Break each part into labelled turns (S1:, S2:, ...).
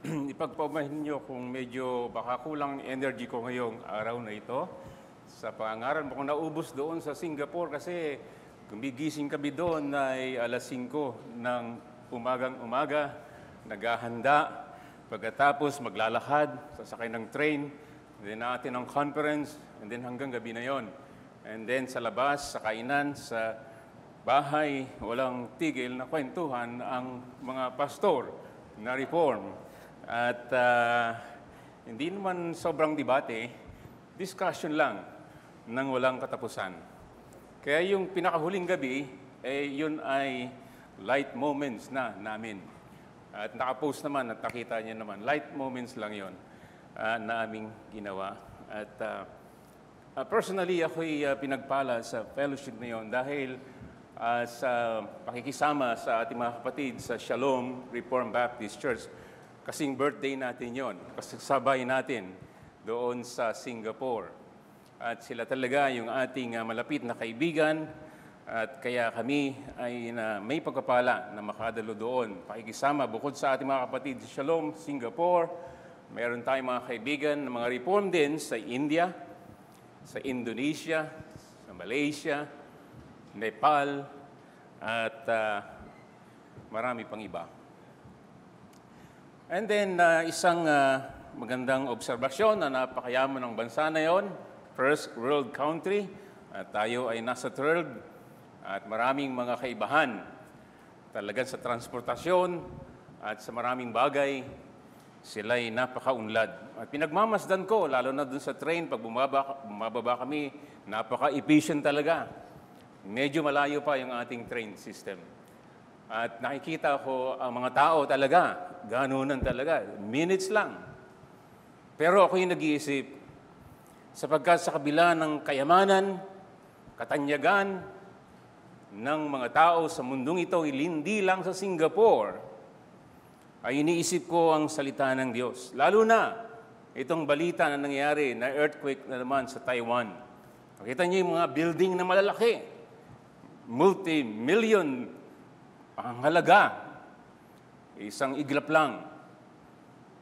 S1: ipagpaumanhin niyo kung medyo baka kulang energy ko ngayong araw na ito. Sa pangaral mo kung naubos doon sa Singapore kasi gumigising kami doon ay alas 5 ng umagang-umaga, naghahanda, pagkatapos maglalakad, sasakay ng train, then natin ang conference, and then hanggang gabi na yon. And then sa labas, sa kainan, sa bahay, walang tigil na kwentuhan ang mga pastor na reform. At hindi naman sobrang debate, discussion lang nang walang katapusan. Kaya yung pinakahuling gabi, yun ay light moments na namin. At nakapost naman at nakita niyo naman, light moments lang yun na aming ginawa. At personally, ako'y pinagpala sa fellowship na yun dahil sa pakikisama sa ating mga kapatid sa Shalom Reformed Baptist Church. Kasing birthday natin yon, kasabay natin doon sa Singapore. At sila talaga yung ating malapit na kaibigan at kaya kami ay may pagpapala na makadalo doon. Pakikisama bukod sa ating mga kapatid sa Shalom, Singapore, meron tayong mga kaibigan na mga reform din sa India, sa Indonesia, sa Malaysia, Nepal, at marami pang iba. And then, isang magandang obserbasyon na napakayaman ng bansa na yon, first world country, at tayo ay nasa third, at maraming mga kaibahan talagang sa transportasyon at sa maraming bagay, sila'y napakaunlad. At pinagmamasdan ko, lalo na dun sa train, pag bumababa kami, napaka-efficient talaga. Medyo malayo pa yung ating train system. At nakikita ko ang mga tao talaga, ganunan talaga, minutes lang. Pero ako yung nag-iisip, sapagkat sa kabila ng kayamanan, katanyagan ng mga tao sa mundong ito, hindi lang sa Singapore, ay iniisip ko ang salita ng Diyos. Lalo na itong balita na nangyari na earthquake na naman sa Taiwan. Nakita niyo yung mga building na malalaki, multi-million ang halaga, isang iglap lang,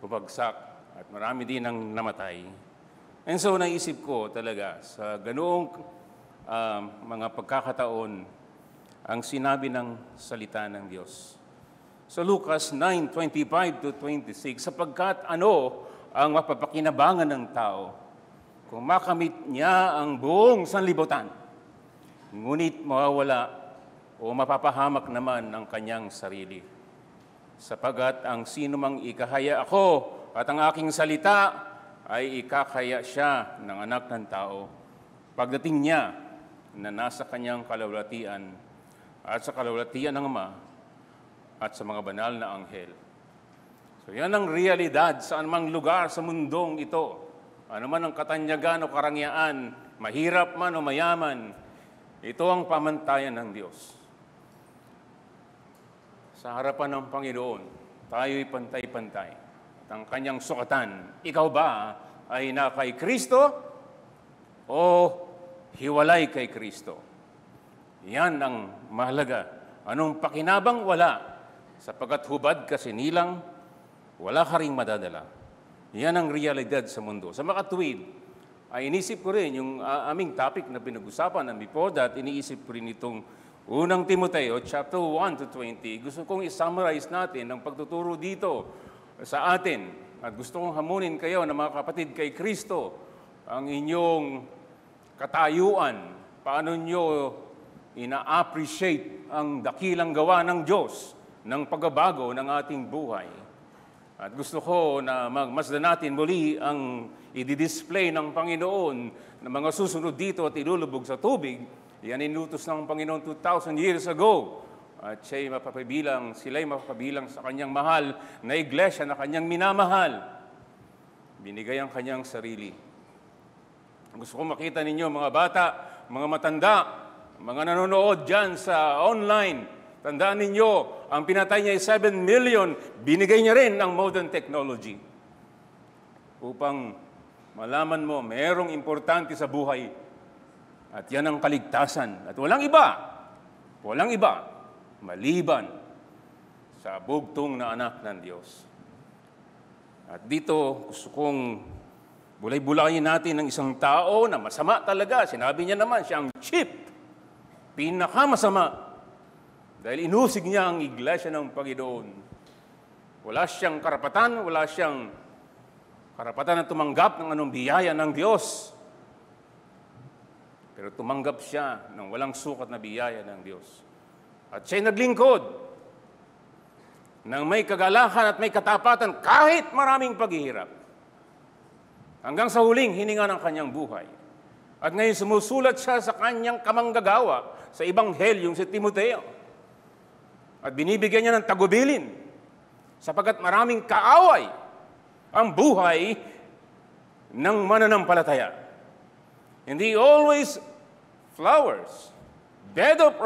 S1: bumagsak at marami din ang namatay. And so naisip ko talaga sa ganoong mga pagkakataon ang sinabi ng salita ng Diyos. Sa Lucas 9:25-26, sapagkat ano ang mapapakinabangan ng tao kung makamit niya ang buong sanlibutan, ngunit mawawala o mapapahamak naman ang kanyang sarili. Sapagat ang sinumang ikahaya ako at ang aking salita ay ikakaya siya ng anak ng tao pagdating niya na nasa kanyang kalawalatian at sa kalawalatian ng Ama at sa mga banal na anghel. So yan ang realidad sa anumang lugar sa mundong ito. Ano man ang katanyagan o karangyaan, mahirap man o mayaman, ito ang pamantayan ng Diyos. Sa harapan ng Panginoon, tayo'y pantay-pantay. At ang kanyang sukatan, ikaw ba ay na kay Kristo o hiwalay kay Kristo? Yan ang mahalaga. Anong pakinabang? Wala. Sapagkat hubad ka sinilang, wala ka ring madadala. Yan ang realidad sa mundo. Sa makatuwid, ay inisip ko rin yung aming topic na pinag-usapan, and before that, iniisip ko rin itong unang Timoteo, chapter 1-20. Gusto kong i-summarize natin ang pagtuturo dito sa atin. At gusto kong hamunin kayo na mga kapatid kay Kristo, ang inyong katayuan, paano nyo ina-appreciate ang dakilang gawa ng Diyos, ng pagbabago ng ating buhay. At gusto ko na magmasdan natin muli ang i-display ng Panginoon na mga susunod dito at ilulubog sa tubig. Yan inutos ng Panginoon 2,000 years ago. At sila'y mapapabilang sa kanyang mahal na iglesia na kanyang minamahal. Binigay ang kanyang sarili. Gusto ko makita ninyo mga bata, mga matanda, mga nanonood dyan sa online. Tandaan ninyo, ang pinatay niya ay 7 million, binigay niya rin ang modern technology. Upang malaman mo, mayroong importante sa buhay. At yan ang kaligtasan. At walang iba, maliban sa bugtong na anak ng Diyos. At dito, gusto kong bulay-bulayin natin ng isang tao na masama talaga. Sinabi niya naman, siya ang chief, pinakamasama. Dahil inusig niya ang iglesia ng Panginoon. Wala siyang karapatan, wala siyang karapatan na tumanggap ng anong biyaya ng Diyos. Pero tumanggap siya ng walang sukat na biyaya ng Diyos. At siya'y naglingkod ng may kagalakan at may katapatan kahit maraming paghihirap. Hanggang sa huling hininga ng kanyang buhay. At ngayon sumusulat siya sa kanyang kamanggagawa sa Ebanghelyong si Timoteo. At binibigyan niya ng tagubilin sapagkat maraming kaaway ang buhay ng mananampalataya. Hindi always flowers, bed of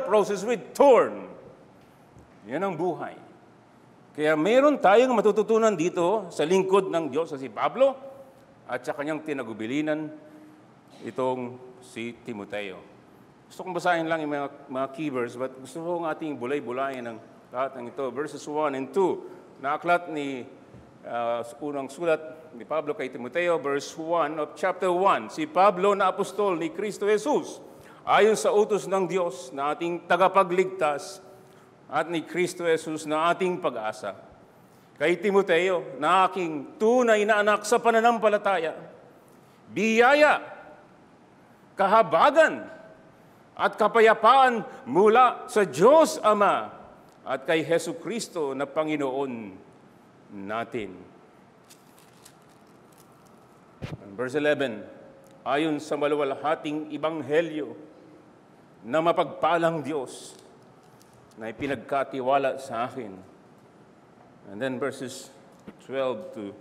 S1: roses with thorn. Yan ang buhay. Kaya meron tayong matututunan dito sa lingkod ng Diyos sa si Pablo at sa kanyang tinagubilinan itong si Timoteo. Gusto kong basahin lang yung mga key verse, but gusto kong ating bulay-bulayin ng lahat ng ito. Verses 1 and 2, na aklat ni unang sulat ni Pablo kay Timoteo, verse 1 of chapter 1. Si Pablo na apostol ni Kristo Jesus, ayon sa utos ng Diyos na ating tagapagligtas at ni Kristo Jesus na ating pag-asa. Kay Timoteo, na aking tunay na anak sa pananampalataya, biyaya, kahabagan, at kapayapaan mula sa Diyos Ama at kay Hesu Kristo na Panginoon natin. Verse 11, ayon sa maluwalhating Ebanghelyo na mapagpalang Diyos, na ipinagkatiwala sa akin. And then verses 12 to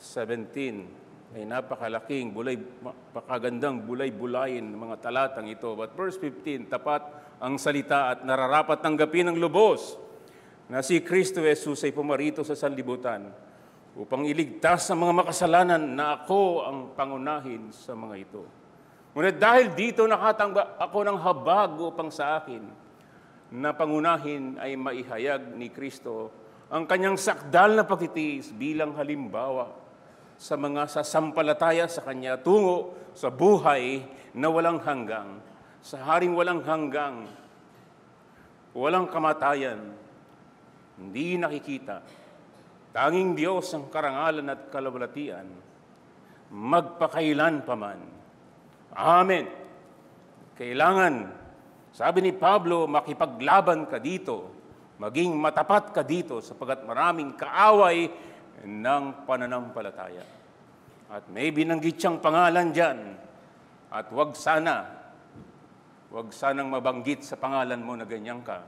S1: 17 ay napakalaking, napakagandang bulay-bulayin ng mga talatang ito. But verse 15, tapat ang salita at nararapat tanggapin ng lubos na si Kristo Jesus ay pumarito sa sanlibutan upang iligtas sa mga makasalanan na ako ang pangunahin sa mga ito. Ngunit dahil dito nakatanggap ako ng habag upang sa akin, na pangunahin ay maihayag ni Kristo ang kanyang sakdal na pagtitiis bilang halimbawa sa mga sasampalataya sa kanya tungo sa buhay na walang hanggang, sa haring walang hanggang, walang kamatayan, hindi nakikita. Tanging Diyos ang karangalan at kalawalatian, magpakailan paman. Amen. Kailangan, sabi ni Pablo, makipaglaban ka dito, maging matapat ka dito sapagat maraming kaaway ng pananampalataya. At may binanggit siyang pangalan dyan. At wag sanang mabanggit sa pangalan mo na ganyan ka.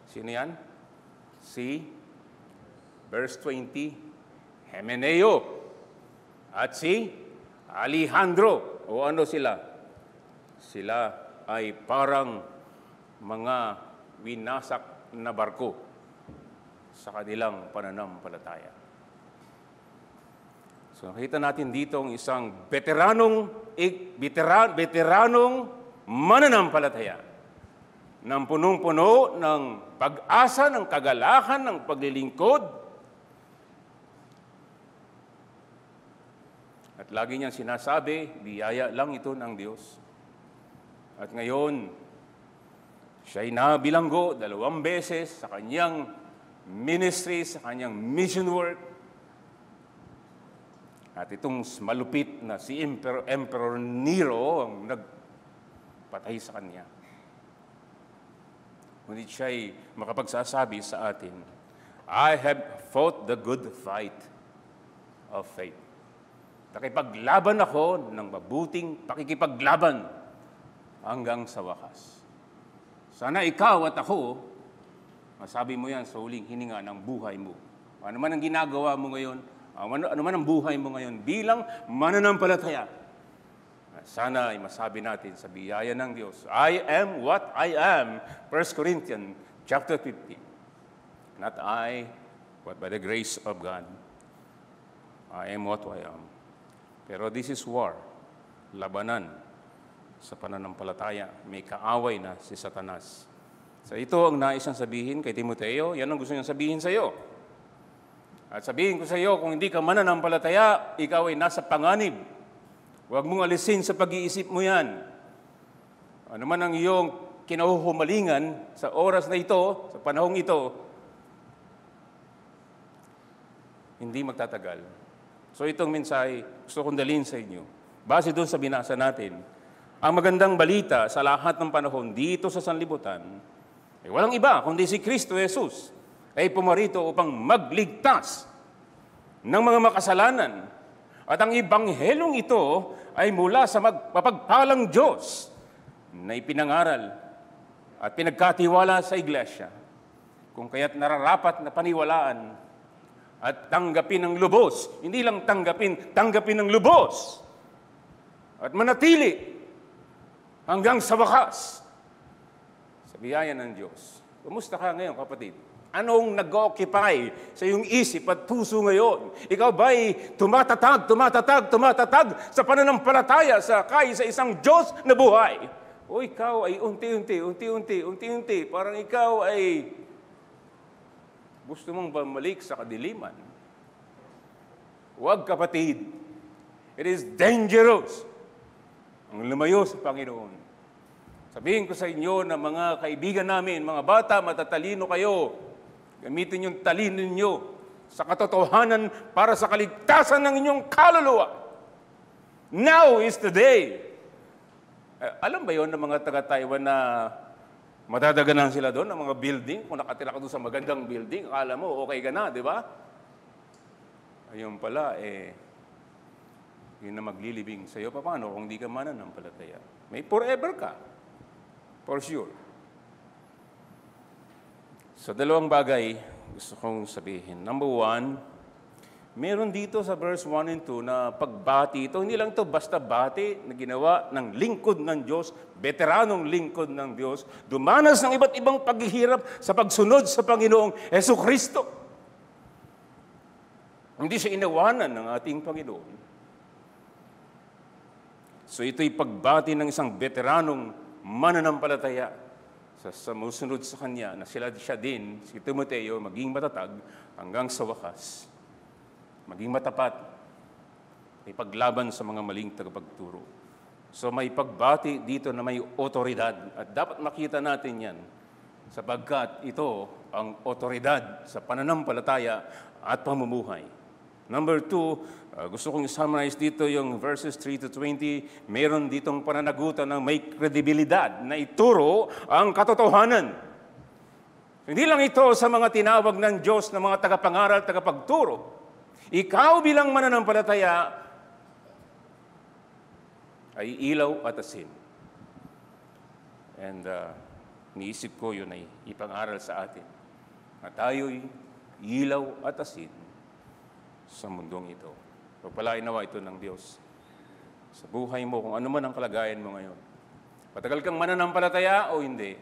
S1: Sino yan? Si, verse 20, Hymenaeus. At si Alejandro. O ano sila? Sila ay parang mga winasak na barko sa kanilang pananampalataya. So nakita natin dito ang isang veteranong mananampalataya ng punong-puno ng pag-asa, ng kagalakan, ng paglilingkod. At lagi niyang sinasabi, biyaya lang ito ng Diyos. At ngayon, siya'y nabilanggo 2 beses sa kanyang ministry, sa kanyang mission work. At itong malupit na si Emperor Nero ang nagpatay sa kanya. Ngunit siya'y makapagsasabi sa atin, I have fought the good fight of faith. Nakipaglaban ako ng mabuting pakikipaglaban hanggang sa wakas. Sana ikaw at ako, masabi mo yan sa huling hininga ng buhay mo. Ano man ang ginagawa mo ngayon, ano man ang buhay mo ngayon bilang mananampalataya. Sana ay masabi natin sa biyaya ng Diyos, I am what I am. 1 Corinthians chapter 15. Not I, but by the grace of God, I am what I am. Pero this is war, labanan sa pananampalataya. May kaaway na si Satanas. So ito ang nais niyang sabihin kay Timoteo. Yan ang gusto niyang sabihin sa iyo. At sabihin ko sa iyo, kung hindi ka mananampalataya, ikaw ay nasa panganib. Huwag mong alisin sa pag-iisip mo yan. Ano man ang iyong kinahuhumalingan sa oras na ito, sa panahong ito, hindi magtatagal. So itong mensahe, gusto kong dalhin sa inyo. Base doon sa binasa natin, ang magandang balita sa lahat ng panahon dito sa sanlibutan, ay walang iba kundi si Kristo Jesus ay pumarito upang magligtas ng mga makasalanan. At ang ibanghelyong ito ay mula sa mapagpalang Diyos na ipinangaral at pinagkatiwala sa iglesia. Kung kaya't nararapat na paniwalaan at tanggapin ng lubos. Hindi lang tanggapin ng lubos. At manatili hanggang sa wakas sa biyaya ng Diyos. Kumusta ka ngayon, kapatid? Anong nag-occupy sa iyong isip at puso ngayon? Ikaw ba'y tumatatag sa pananampalataya sa kaisa-isang Diyos na buhay? O ikaw ay unti-unti, parang ikaw ay gusto mong bumalik sa kadiliman. Huwag, kapatid. It is dangerous ang lumayo sa Panginoon. Sabihin ko sa inyo na mga kaibigan namin, mga bata, matatalino kayo. Gamitin yung talino ninyo sa katotohanan para sa kaligtasan ng inyong kaluluwa. Now is the day. Alam ba yon ng mga taga-Taiwan na madadaganan sila doon, ng mga building? Kung nakatira ka doon sa magandang building, akala mo okay ka na, di ba? Ayun pala, yun na maglilibing sa iyo. Paano kung di ka mananampalataya? May forever ka. For sure. So, dalawang bagay gusto kong sabihin. Number one, meron dito sa verse 1 and 2 na pagbati ito. Hindi lang ito basta bati na ginawa ng lingkod ng Diyos, veteranong lingkod ng Diyos, dumanas ng iba't ibang paghihirap sa pagsunod sa Panginoong Jesucristo. Hindi siya inawanan ng ating Panginoon. So ito'y pagbati ng isang veteranong mananampalataya sa sumusunod sa kanya na siya din, si Timoteo, maging matatag hanggang sa wakas. Maging matapat, may paglaban sa mga maling tagapagturo. So may pagbati dito na may otoridad at dapat makita natin yan sapagkat ito ang otoridad sa pananampalataya at pamumuhay. Number 2, gusto kong i-summarize dito yung verses 3 to 20. Meron ditong pananagutan ng may kredibilidad na ituro ang katotohanan. Hindi lang ito sa mga tinawag ng Diyos na mga tagapangaral, tagapagturo. Ikaw bilang mananampalataya ay ilaw at asin. And niisip ko yun ay ipangaral sa atin. At tayo'y ilaw at asin sa mundong ito. Pagpalain nawa ito ng Diyos sa buhay mo, kung ano man ang kalagayan mo ngayon. Patagal kang mananampalataya o hindi.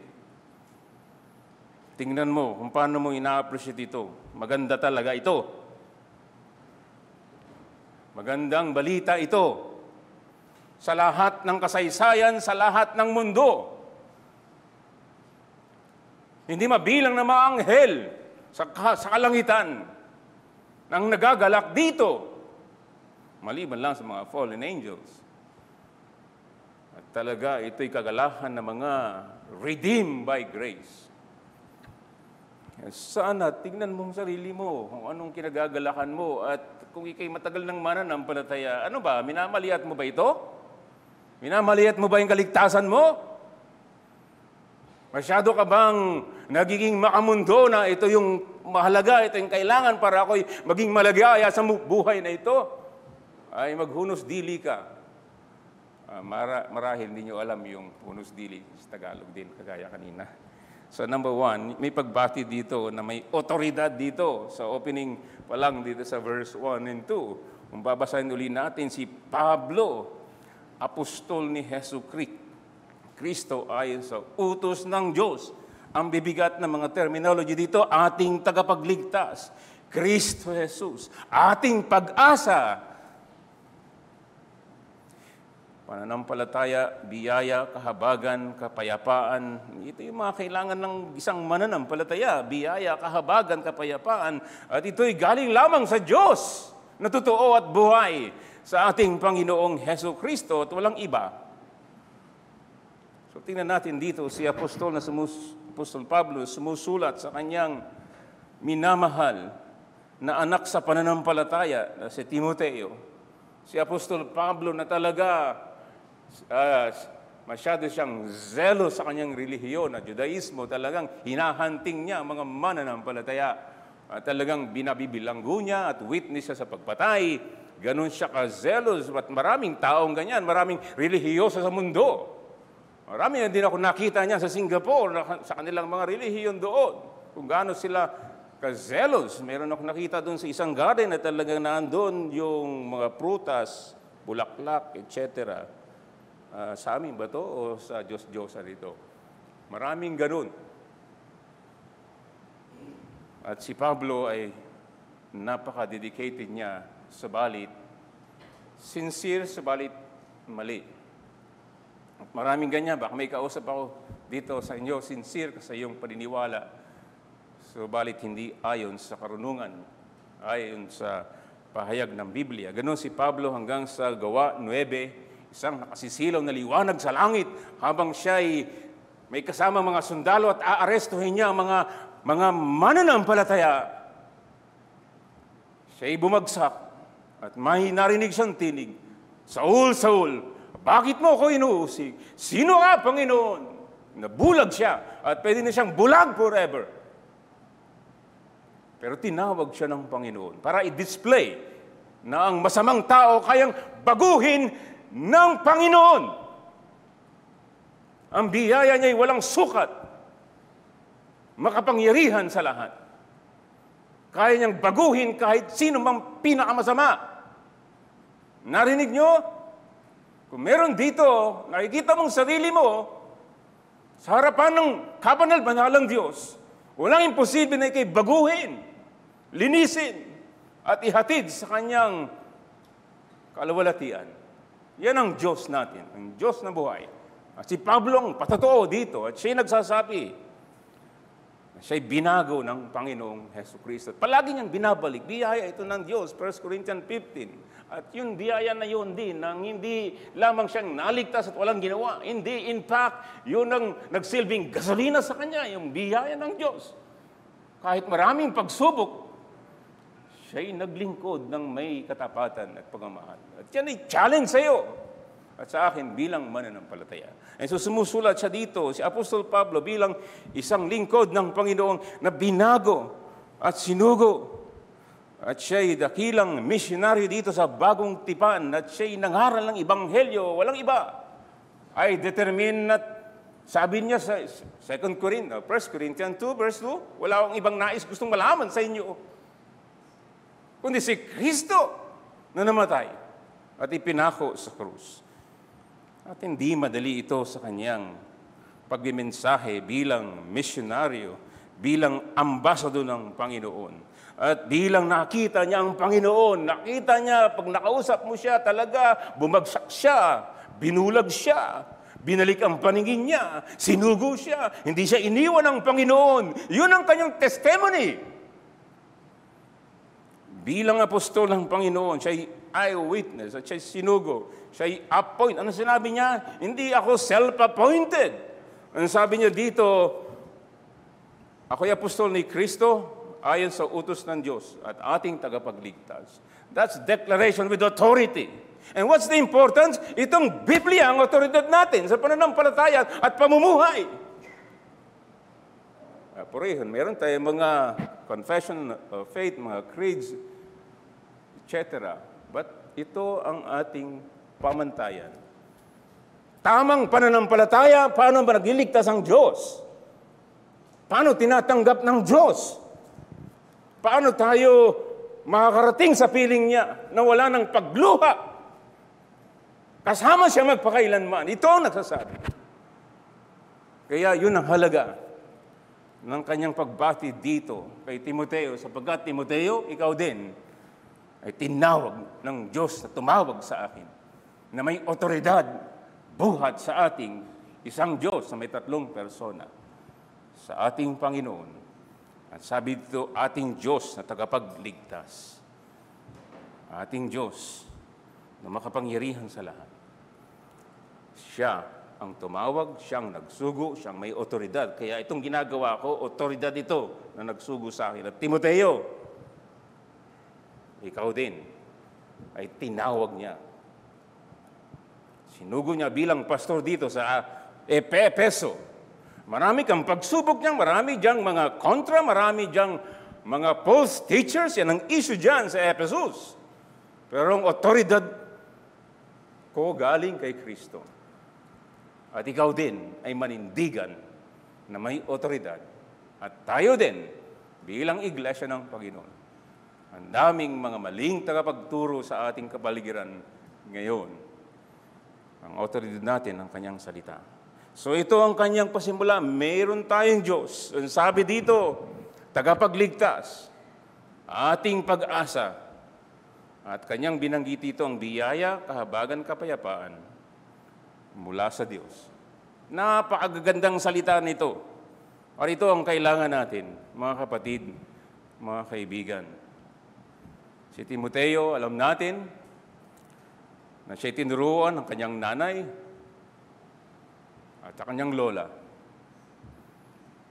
S1: Tingnan mo kung paano mo ina-appreciate ito. Maganda talaga ito. Magandang balita ito. Sa lahat ng kasaysayan, sa lahat ng mundo. Hindi mabilang na mga anghel sa kalangitan nang nagagalak dito. Maliban lang sa mga fallen angels. At talaga, ito'y kagalahan ng mga redeemed by grace. Sana, tignan mo ang sarili mo, kung anong kinagagalakan mo, at kung ikay matagal ng mananampalataya, ano ba, minamaliat mo ba ito? Minamaliat mo ba yung kaligtasan mo? Masyado ka bang nagiging makamundo na ito yung mahalaga, ito yung kailangan para ako'y maging malagaya sa buhay na ito? Ay maghunos dili ka. Marahil hindi nyo alam yung hunos dili sa Tagalog din, kagaya kanina. So number 1, may pagbati dito na may otoridad dito sa opening pa lang dito sa verse 1 and 2. Kung babasahin uli natin si Pablo, apostol ni Kristo ayon sa utos ng Diyos. Ang bibigat ng mga terminology dito, ating tagapagligtas, Kristo Jesus, ating pag-asa. Pananampalataya, biyaya, kahabagan, kapayapaan. Ito yung mga kailangan ng isang mananampalataya. Biyaya, kahabagan, kapayapaan. At ito'y galing lamang sa Diyos na totoo at buhay sa ating Panginoong Heso Kristo at walang iba. So tingnan natin dito si Apostol Pablo sumusulat sa kanyang minamahal na anak sa pananampalataya na si Timoteo. Si Apostol Pablo na talaga masyado siyang zelo sa kanyang relihiyon at Judaismo, talagang hinahanting niya ang mga mananampalataya. At talagang binabibilanggo niya at witness siya sa pagpatay. Ganon siya ka-zealous at maraming taong ganyan, maraming relihiyoso sa mundo. Marami na din ako nakita niya sa Singapore, sa kanilang mga relihiyon doon. Kung gaano sila ka-zealous. Meron ako nakita doon sa isang garden na talagang naandun yung mga prutas, bulaklak, etc. Sa amin ba to o sa Diyos-Diyosa dito? Maraming ganun. At si Pablo ay napaka-dedicated niya, sabalit sincere, sabalit mali. At maraming ganyan. Baka may kausap ako dito sa inyo, sincere ka sa iyong paniniwala, sabalit hindi ayon sa karunungan, ayon sa pahayag ng Biblia. Ganon si Pablo hanggang sa Gawa 9, isang nakasisilaw na liwanag sa langit habang siya'y may kasama mga sundalo at aarestuhin niya ang mga mananampalataya. Siya'y bumagsak at may narinig siyang tinig, "Saul, Saul, bakit mo ako inuusig? Sino ka, Panginoon?" Nabulag siya at pwede na siyang bulag forever. Pero tinawag siya ng Panginoon para i-display na ang masamang tao kayang baguhin ng Panginoon. Ang biyaya niya'y walang sukat, makapangyarihan sa lahat. Kaya niyang baguhin kahit sino mang pinakamasama. Narinig niyo? Kung meron dito, nakikita mong sarili mo sa harapan ng kabanal-banalang Diyos, walang imposible na ikay baguhin, linisin, at ihatid sa kanyang kalawalatian. Yan ang Diyos natin, ang Diyos na buhay. At si Pablo ang patotoo dito, at siya'y nagsasabi na siya'y binago ng Panginoong Heso Kristo. Palagi niyang binabalik, biyaya ito ng Diyos, 1 Corinthians 15. At yung biyaya na yun din, nang hindi lamang siyang naligtas at walang ginawa. Hindi, in fact, yun ang nagsilbing gasolina sa kanya, yung biyaya ng Diyos. Kahit maraming pagsubok, siya'y naglingkod ng may katapatan at pagmamahal. At yan ay challenge sa iyo at sa akin bilang mananampalataya. And so sumusulat siya dito, si Apostol Pablo bilang isang lingkod ng Panginoong na binago at sinugo. At siya'y dakilang missionary dito sa bagong tipan at siya'y nangaral ng Ebanghelyo, walang iba. Ay determined at sabi niya sa 1 Corinthians 2, verse 2, wala akong ibang nais gustong malaman sa inyo, kundi si Kristo na namatay at ipinako sa krus. At hindi madali ito sa kanyang pagbimensahe bilang misyonaryo, bilang ambassador ng Panginoon. At bilang nakita niya ang Panginoon, nakita niya, pag nakausap mo siya, talaga bumagsak siya, binulag siya, binalik ang paningin niya, sinugo siya, hindi siya iniwan ng Panginoon. Yun ang kanyang testimony. Bilang apostol ng Panginoon, siya'y eyewitness at siya'y sinugo. Siya'y appoint. Ano sinabi niya? Hindi ako self-appointed. Ano sabi niya dito? Ako'y apostol ni Kristo ayon sa utos ng Diyos at ating tagapagligtas. That's declaration with authority. And what's the importance? Itong Biblia ang otoridad natin sa pananampalataya at pamumuhay. Purihan, meron tayong mga confession of faith, mga creeds, etc. But ito ang ating pamantayan. Tamang pananampalataya, paano ba nagliligtas ang Diyos? Paano tinatanggap ng Diyos? Paano tayo makakarating sa piling niya na wala ng pagluha? Kasama siya magpakailanman. Ito ang nagsasabi. Kaya yun ang halaga ng kanyang pagbati dito kay Timoteo, sapagkat Timoteo, ikaw din ay tinawag ng Diyos na tumawag sa akin na may otoridad buhat sa ating isang Diyos na may tatlong persona, sa ating Panginoon. At sabi dito, ating Diyos na tagapagligtas. Ating Diyos na makapangyarihan sa lahat. Siya ang tumawag, siyang nagsugo, siyang may otoridad. Kaya itong ginagawa ko, otoridad ito na nagsugo sa akin. At Timoteo, ikaw din, ay tinawag niya. Sinugo niya bilang pastor dito sa Efeso. Marami kang pagsubok niyan, marami diyang mga kontra, marami diyang mga false teachers. Yan ang issue dyan sa Ephesus. Pero ang otoridad ko galing kay Kristo. At ikaw din ay manindigan na may otoridad. At tayo din bilang iglesia ng Panginoon. Ang daming mga maling tagapagturo sa ating kapaligiran ngayon. Ang otoridad natin ang kanyang salita. So ito ang kanyang pasimula. Mayroon tayong Diyos. Ang sabi dito, tagapagligtas, ating pag-asa. At kanyang binanggit ito ang biyaya, kahabagan, kapayapaan mula sa Diyos. Napakagandang salita nito. At ito ang kailangan natin, mga kapatid, mga kaibigan. Si Timoteo, alam natin, na siya'y tinuruan ng kanyang nanay at ang kanyang lola.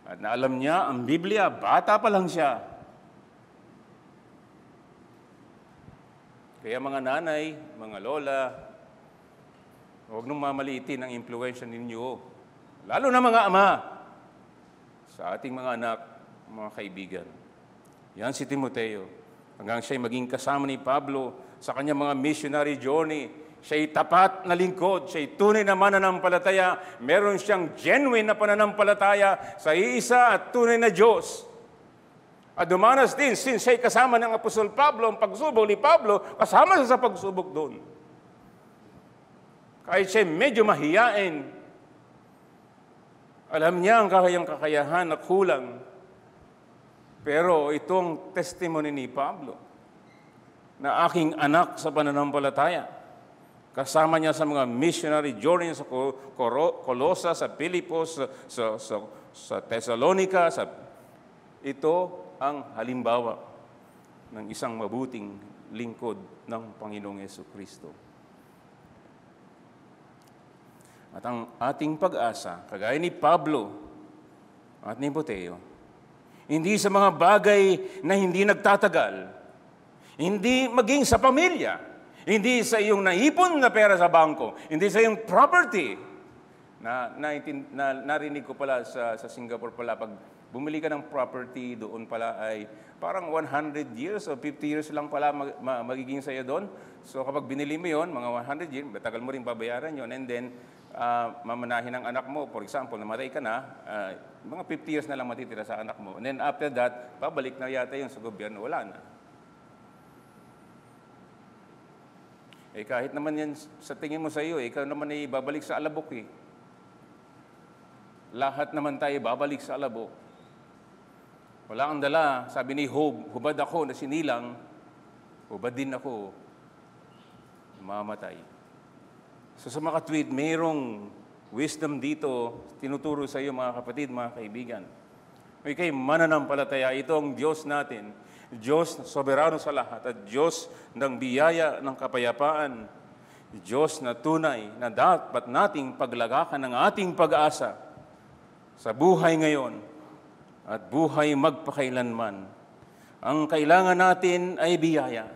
S1: At naalam niya ang Biblia, bata pa lang siya. Kaya mga nanay, mga lola, huwag nung mamaliitin ang impluwensya ninyo. Lalo na mga ama sa ating mga anak, mga kaibigan. Yan si Timoteo. Hanggang siya'y maging kasama ni Pablo sa kanyang mga missionary journey. Siya'y tapat na lingkod, siya'y tunay na mananampalataya, meron siyang genuine na pananampalataya sa iisa at tunay na Diyos. At dumanas din, since siya'y kasama ng Apostol Pablo, ang pagsubok ni Pablo, kasama siya sa pagsubok doon. Kahit siya'y medyo mahiyain, alam niya ang kakayahan na kulang. Pero itong testimony ni Pablo, na aking anak sa pananampalataya, kasama niya sa mga missionary journey sa Colosa, sa Pilipos, sa Thessalonica. Ito ang halimbawa ng isang mabuting lingkod ng Panginoong Jesucristo. At ang ating pag-asa, kagaya ni Pablo at ni Timoteo, hindi sa mga bagay na hindi nagtatagal, hindi maging sa pamilya, hindi sa iyong naipon na pera sa bangko, hindi sa iyong property. Narinig ko pala sa Singapore pala, pag bumili ka ng property, doon pala ay parang 100 years o 50 years lang pala magiging sa'yo doon. So kapag binili mo yon, mga 100 years, tagal mo rin babayaran yon, and then mamanahin ng anak mo, for example, namatay ka na, mga 50 years na lang matitira sa anak mo. And then after that, pabalik na yata yun sa gobyerno, wala na. Eh kahit naman yan sa tingin mo sa iyo, ikaw naman ay babalik sa alabok eh. Lahat naman tayo babalik sa alabok. Wala kang dala, sabi ni Job, hubad ako na sinilang, hubad din ako mamatay. So sa mga tweet, mayroong wisdom dito, tinuturo sa iyo mga kapatid, mga kaibigan. Okay, mananampalataya, ito ang Diyos natin. Diyos na soberano sa lahat at Diyos ng biyaya ng kapayapaan. Diyos na tunay na dapat nating paglagakan ng ating pag-asa sa buhay ngayon at buhay magpakailanman. Ang kailangan natin ay biyaya.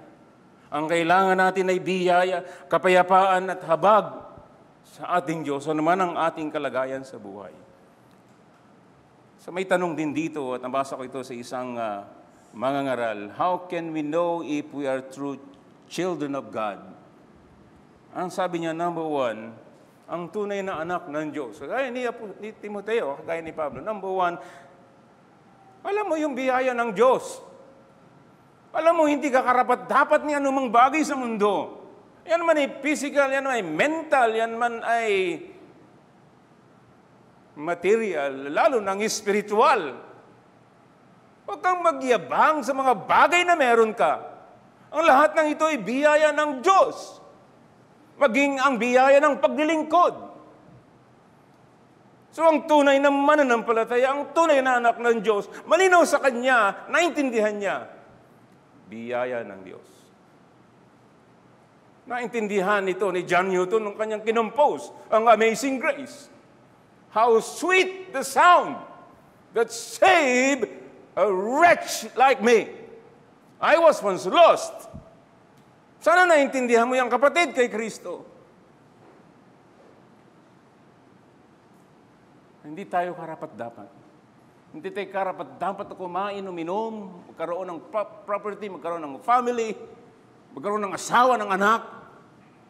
S1: Ang kailangan natin ay biyaya, kapayapaan at habag sa ating Diyos o naman ang ating kalagayan sa buhay. So may tanong din dito at nabasa ko ito sa isang mangangaral. How can we know if we are true children of God? Ang sabi niya, number one, ang tunay na anak ng Diyos. Kagaya ni Timoteo, kagaya ni Pablo. Number one, alam mo yung biyaya ng Diyos. Alam mo, hindi ka karapat-dapat ni anumang bagay sa mundo. Yan man ay physical, yan man ay mental, yan man ay material, lalo ng spiritual. Huwag kang magyabang sa mga bagay na meron ka. Ang lahat ng ito ay biyaya ng Diyos. maging ang biyaya ng paglilingkod. So ang tunay na mananampalataya, ang tunay na anak ng Diyos, malinaw sa kanya, naintindihan niya, biyaya ng Diyos. Naintindihan ito ni John Newton nung kanyang kinompose, ang Amazing Grace. How sweet the sound that saved a wretch like me. I was once lost. Sana naintindihan mo yung kapatid kay Kristo. Hindi tayo karapat-dapat. Hindi tayo karapat-dapat na kumain, uminom, magkaroon ng property, magkaroon ng family, magkaroon ng asawa, ng anak,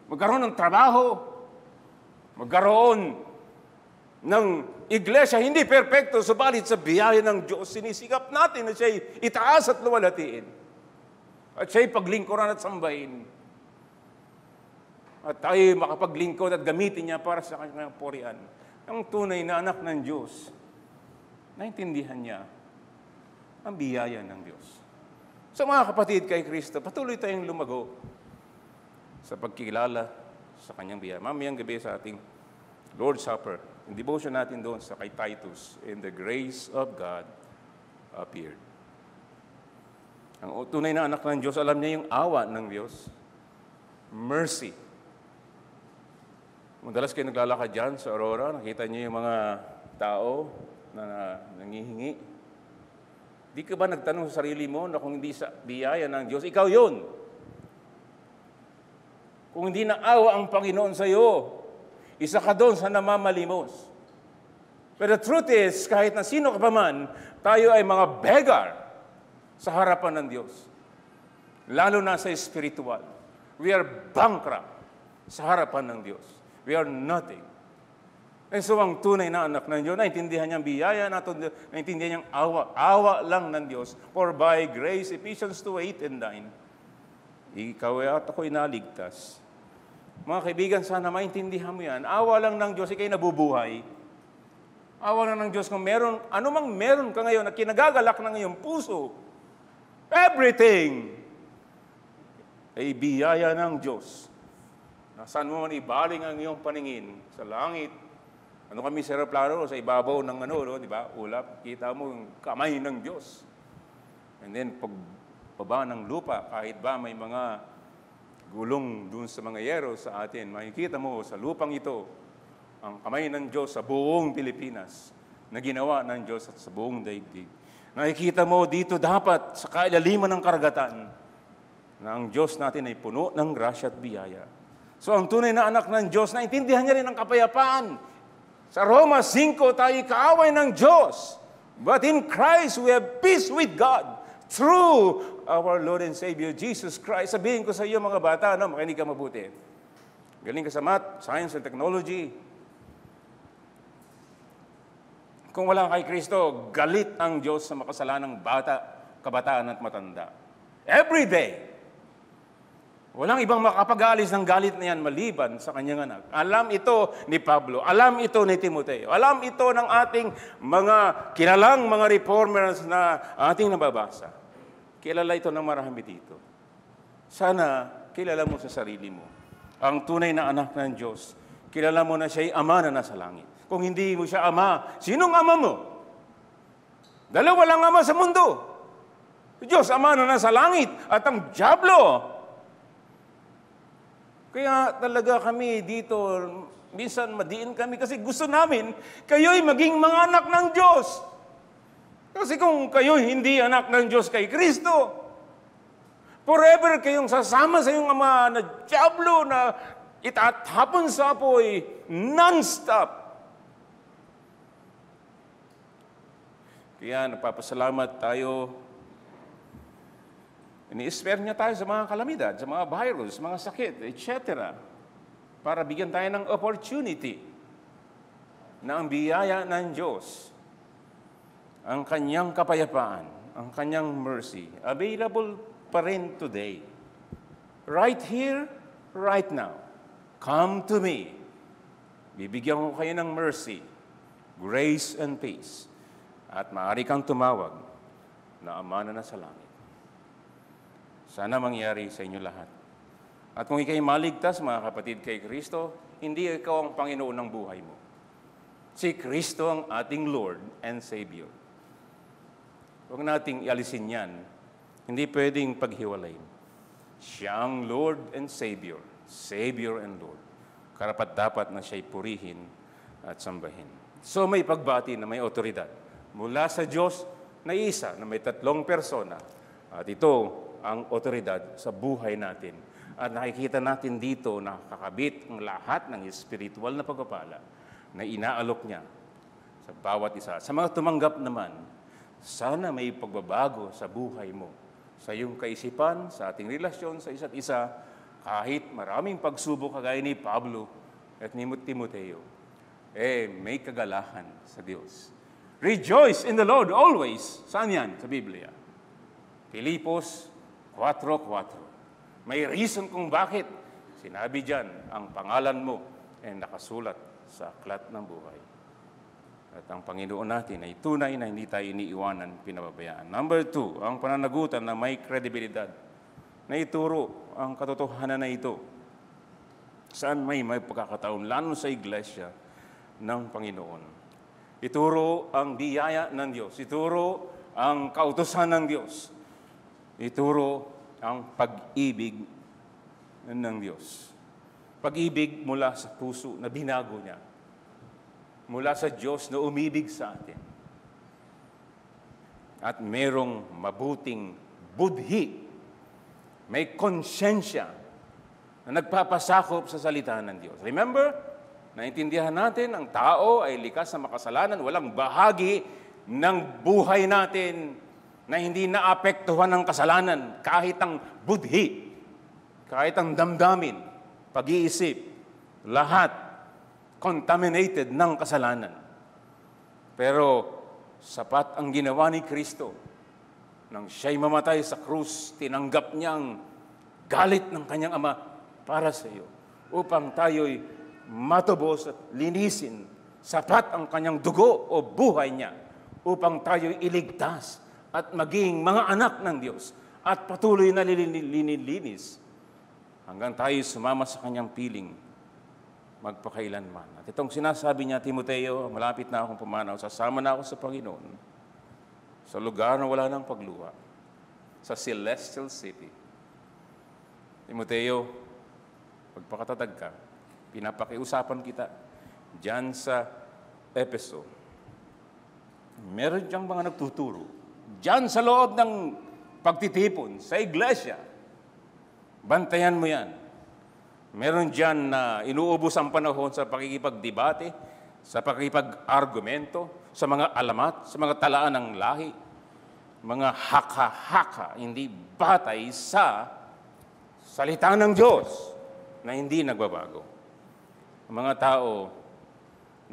S1: magkaroon ng trabaho, magkaroon ng iglesia. Hindi perpekto, subalit sa biyaya ng Diyos, sinisikap natin na siya'y itaas at luwalhatiin. At siya'y paglingkuran at sambahin. At tayo makapaglingkod at gamitin niya para sa kanyang purian. Ang tunay na anak ng Diyos, naintindihan niya ang biyaya ng Diyos. So mga kapatid kay Kristo, patuloy tayong lumago sa pagkilala sa kanyang biyaya. Mamayang gabi sa ating Lord's Supper, yung devotion natin doon sa kay Titus, "And the grace of God appeared." Ang tunay na anak ng Diyos, alam niya yung awa ng Diyos. Mercy. Madalas kayo naglalakad dyan sa Aurora, nakita niyo yung mga tao na nangihingi. Di ka ba nagtanong sa sarili mo na kung hindi sa biyaya ng Diyos, ikaw yun? Kung hindi na awa ang Panginoon sa iyo, isa ka doon sa namamalimos. But the truth is, kahit na sino ka pa man, tayo ay mga beggar sa harapan ng Diyos. Lalo na sa spiritual. We are bankrupt sa harapan ng Diyos. We are nothing. And so ang tunay na anak ng Diyos, naintindihan niyang biyaya natin, naintindihan niyang awa. Awa lang ng Diyos. For by grace, Ephesians 2:8 and 9, ikaw at ako'y naligtas. Mga kaibigan, sana maintindihan mo yan. Awa lang ng Diyos, ikaw'y nabubuhay. Awa lang ng Diyos kung meron, anumang meron ka ngayon na kinagagalak ng iyong puso, everything ay biyaya ng Diyos. Saan mo man ibaling ang iyong paningin? Sa langit. Ano kami sa aeroplano? Sa ibabaw ng di ba? Ulap. Kita mo yung kamay ng Diyos. And then, pagbaba ng lupa, kahit ba may mga gulong dun sa mga yero sa atin, makikita mo sa lupang ito, ang kamay ng Diyos sa buong Pilipinas na ginawa ng Diyos at sa buong daigdig. Nakikita mo dito dapat sa kailaliman ng karagatan na ang Diyos natin ay puno ng grasya at biyaya. So ang tunay na anak ng Diyos, naintindihan niya rin ang kapayapaan. Sa Roma 5, tayo kaaway ng Diyos. But in Christ, we have peace with God through our Lord and Savior, Jesus Christ. Sabihin ko sa iyo mga bata, makinig ka mabuti. Galing ka sa math, science, and technology. Kung wala kay Kristo, galit ang Diyos sa makasalanang bata, kabataan at matanda. Every day. Walang ibang makapag-aalis ng galit na yan maliban sa kanyang anak. Alam ito ni Pablo, alam ito ni Timoteo, alam ito ng ating mga kilalang mga reformers na ating nababasa. Kilala ito ng marami dito. Sana kilala mo sa sarili mo. Ang tunay na anak ng Diyos, kilala mo na siya'y ama na nasa langit. Kung hindi mo siya ama, sinong ama mo? Dalawa lang ama sa mundo. Diyos, ama na nasa langit, at ang dyablo. Kaya talaga kami dito, minsan madiin kami kasi gusto namin, kayo'y maging mga anak ng Diyos. Kasi kung kayo'y hindi anak ng Diyos kay Kristo, forever kayong sasama sa iyong ama na dyablo na itatapon sa apoy non-stop. Kaya nagpapasalamat tayo. Ini-spare niya tayo sa mga kalamidad, sa mga virus, mga sakit, etc. Para bigyan tayo ng opportunity na ang biyaya ng Diyos, ang kanyang kapayapaan, ang kanyang mercy, available pa rin today. Right here, right now. Come to me. Bibigyan ko kayo ng mercy, grace, and peace. At maaari kang tumawag na Ama na nasa langit. Sana mangyari sa inyo lahat. At kung ikay maligtas, mga kapatid, kay Kristo, hindi ikaw ang Panginoon ng buhay mo. Si Kristo ang ating Lord and Savior. Huwag nating ialisin yan. Hindi pwedeng paghiwalayin. Siya ang Lord and Savior. Savior and Lord. Karapat-dapat na siya'y purihin at sambahin. So may pagbati na may otoridad mula sa Diyos na isa, na may 3 persona. At ito ang otoridad sa buhay natin. At nakikita natin dito na kakabit ang lahat ng spiritual na pagpapala na inaalok niya sa bawat isa. Sa mga tumanggap naman, sana may pagbabago sa buhay mo, sa iyong kaisipan, sa ating relasyon sa isa't isa, kahit maraming pagsubok kagaya ni Pablo at ni Timoteo, may kagalahan sa Diyos. Rejoice in the Lord always. Saan yan? Sa Biblia. Filipos 4:4. May reason kung bakit. Sinabi dyan, ang pangalan mo ay nakasulat sa aklat ng buhay. At ang Panginoon natin ay tunay na hindi tayo iniiwanan, pinababayaan. Number 2, ang pananagutan na may kredibilidad na ituro ang katotohanan na ito. Saan may pagkakataon, lalo sa iglesia ng Panginoon. Ituro ang biyaya ng Diyos. Ituro ang kautusan ng Diyos. Ituro ang pag-ibig ng Diyos. Pag-ibig mula sa puso na binago niya. Mula sa Diyos na umibig sa atin. At merong mabuting budhi, may konsyensya na nagpapasakop sa salita ng Diyos. Remember, naintindihan natin, ang tao ay likas na makasalanan, walang bahagi ng buhay natin na hindi naapektuhan ng kasalanan, kahit ang budhi, kahit ang damdamin, pag-iisip, lahat contaminated ng kasalanan. Pero sapat ang ginawa ni Kristo. Nang siya'y mamatay sa krus, tinanggap niyang galit ng kanyang Ama para sa iyo, upang tayo'y matubos at linisin. Sapat ang kanyang dugo o buhay niya, upang tayo'y iligtas at maging mga anak ng Diyos at patuloy na lilinis hanggang tayo sumama sa kanyang piling magpakailanman. At itong sinasabi niya, Timoteo, malapit na akong pumanaw, sasama na ako sa Panginoon sa lugar na wala ng pagluha, sa celestial city. Timoteo, pagpakatatag ka, pinapakiusapan kita diyan sa Efeso. Meron diyang mga nagtuturo diyan sa loob ng pagtitipon, sa iglesia. Bantayan mo yan. Meron diyan na inuubos ang panahon sa pakikipagdebate, sa pakikipag-argumento, sa mga alamat, sa mga talaan ng lahi, mga haka-haka, hindi batay sa salita ng Diyos na hindi nagbabago. Mga tao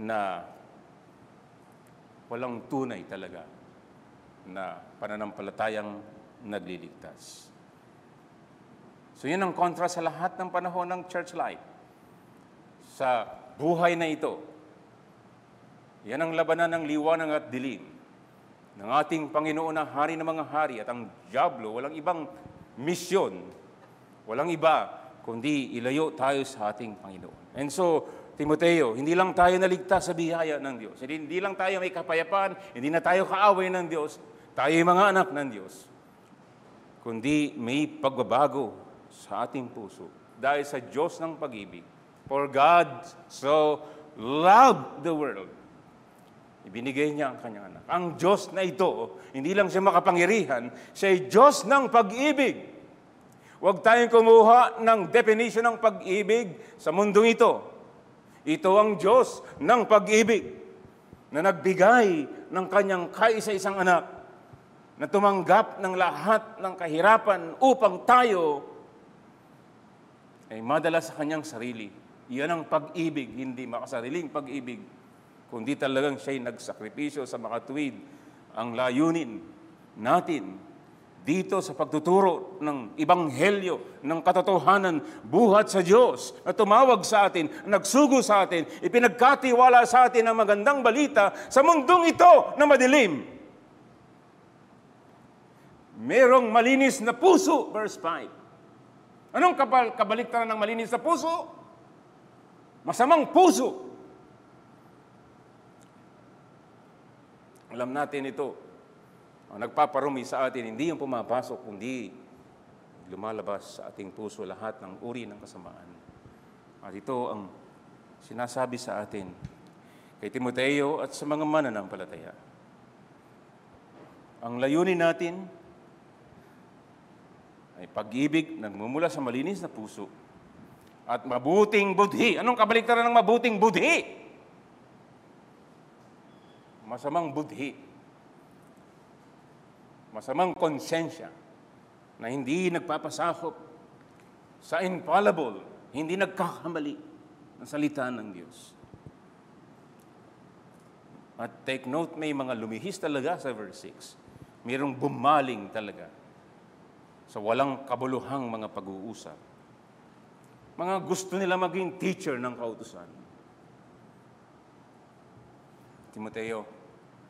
S1: na walang tunay talaga na pananampalatayang nagliligtas. So yun ang kontra sa lahat ng panahon ng church life. Sa buhay na ito, yan ang labanan ng liwanag at dilim ng ating Panginoon na hari ng mga hari, at ang diablo, walang ibang misyon, walang iba, kundi ilayo tayo sa ating Panginoon. And so, Timoteo, hindi lang tayo naligtas sa biyaya ng Diyos. Hindi lang tayo may kapayapaan, hindi na tayo kaaway ng Diyos, tayo mga anak ng Diyos, kundi may pagbabago sa ating puso dahil sa Diyos ng pag-ibig. For God so loved the world. Ibinigay niya ang kanyang anak. Ang Diyos na ito, hindi lang siya makapangyarihan, siya ay Diyos ng pag-ibig. Huwag tayong kumuha ng definition ng pag-ibig sa mundong ito. Ito ang Diyos ng pag-ibig na nagbigay ng kanyang kaisa-isang anak na tumanggap ng lahat ng kahirapan upang tayo ay madala sa kanyang sarili. Iyan ang pag-ibig, hindi makasariling pag-ibig, kundi talagang siya'y nagsakripisyo sa makatuwid ang layunin natin dito sa pagtuturo ng Ebanghelyo, ng katotohanan, buhat sa Diyos, na tumawag sa atin, nagsugo sa atin, ipinagkatiwala sa atin ang magandang balita sa mundong ito na madilim. Merong malinis na puso, verse 5. Anong kabaliktaran ng malinis na puso? Masamang puso. Alam natin ito. Ang nagpaparumi sa atin, hindi yung pumapasok, kundi lumalabas sa ating puso lahat ng uri ng kasamaan. At ito ang sinasabi sa atin kay Timoteo at sa mga mananampalataya. Ang layunin natin ay pag-ibig nagmumula sa malinis na puso at mabuting budhi. Anong kabaliktaran ng mabuting budhi? Masamang budhi. Masamang konsensya na hindi nagpapasakop sa infallible, hindi nagkakamali ng salita ng Diyos. At take note, may mga lumihis talaga sa verse 6. Mayroong bumaling talaga sa walang kabuluhang mga pag-uusap. Mga gusto nila maging teacher ng kautusan. Timoteo,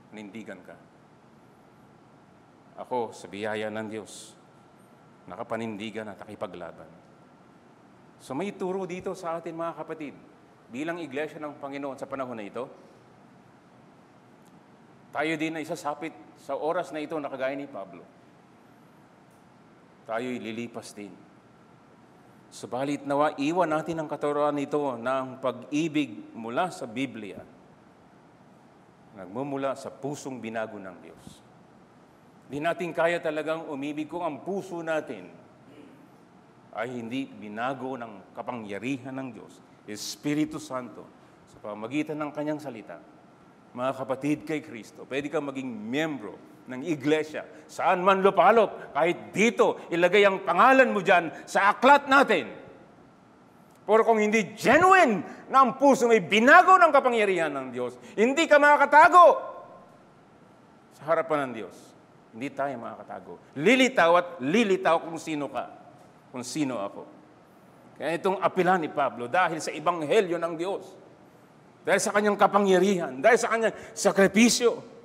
S1: panindigan ka. Ako, sa biyaya ng Diyos, nakapanindigan at nakipaglaban. So may turo dito sa atin mga kapatid, bilang iglesia ng Panginoon sa panahon na ito, tayo din ay sasapit sa oras na ito na kagaya ni Pablo. Tayo'y lilipas din. Subalit nawa, iwan natin ang katuruan nito ng pag-ibig mula sa Biblia, nagmumula sa pusong binago ng Diyos. Di natin kaya talagang umibig kung ang puso natin ay hindi binago ng kapangyarihan ng Diyos, Espiritu Santo, sa pamamagitan ng Kanyang salita. Mga kapatid kay Kristo, pwede kang maging miyembro ng iglesia, saan man lupalop, kahit dito, ilagay ang pangalan mo dyan sa aklat natin. Pero kung hindi genuine na ang puso may binago ng kapangyarihan ng Diyos, hindi ka makakatago sa harapan ng Diyos. Hindi tayo makakatago. Lilitaw at lilitaw kung sino ka, kung sino ako. Kaya itong apela ni Pablo, dahil sa ebanghelyo ng Diyos, dahil sa kanyang kapangyarihan, dahil sa kanyang sakripisyo,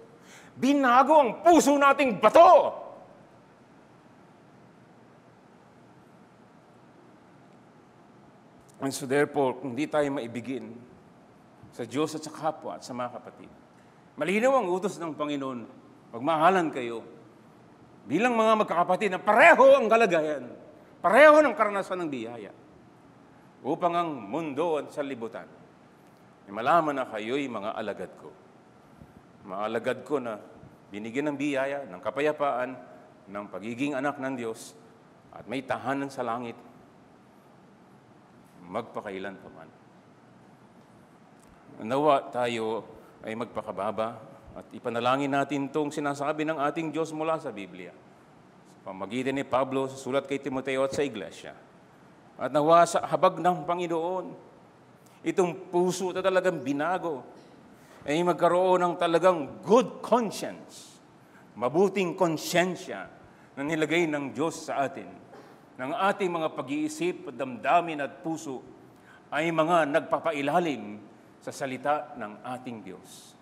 S1: binago ang puso nating bato. And so therefore, kung di tayo maibigin sa Diyos at sa kapwa at sa mga kapatid, malinaw ang utos ng Panginoon, magmahalan kayo bilang mga magkakapatid na pareho ang kalagayan, pareho ng karanasan ng biyaya, upang ang mundo at sanlibutan ay malaman na kayo'y mga alagad ko. Mga alagad ko na binigyan ng biyaya, ng kapayapaan, ng pagiging anak ng Diyos, at may tahanan sa langit, magpakailan pa man. Nawa tayo ay magpakababa at ipanalangin natin itong sinasabi ng ating Diyos mula sa Biblia. Sa pamagitan ni Pablo sa sulat kay Timoteo at sa iglesia. At nawa sa habag ng Panginoon, itong puso na talagang binago ay magkaroon ng talagang good conscience, mabuting konsyensya na nilagay ng Diyos sa atin, ng ating mga pag-iisip, damdamin at puso ay mga nagpapailalim sa salita ng ating Diyos.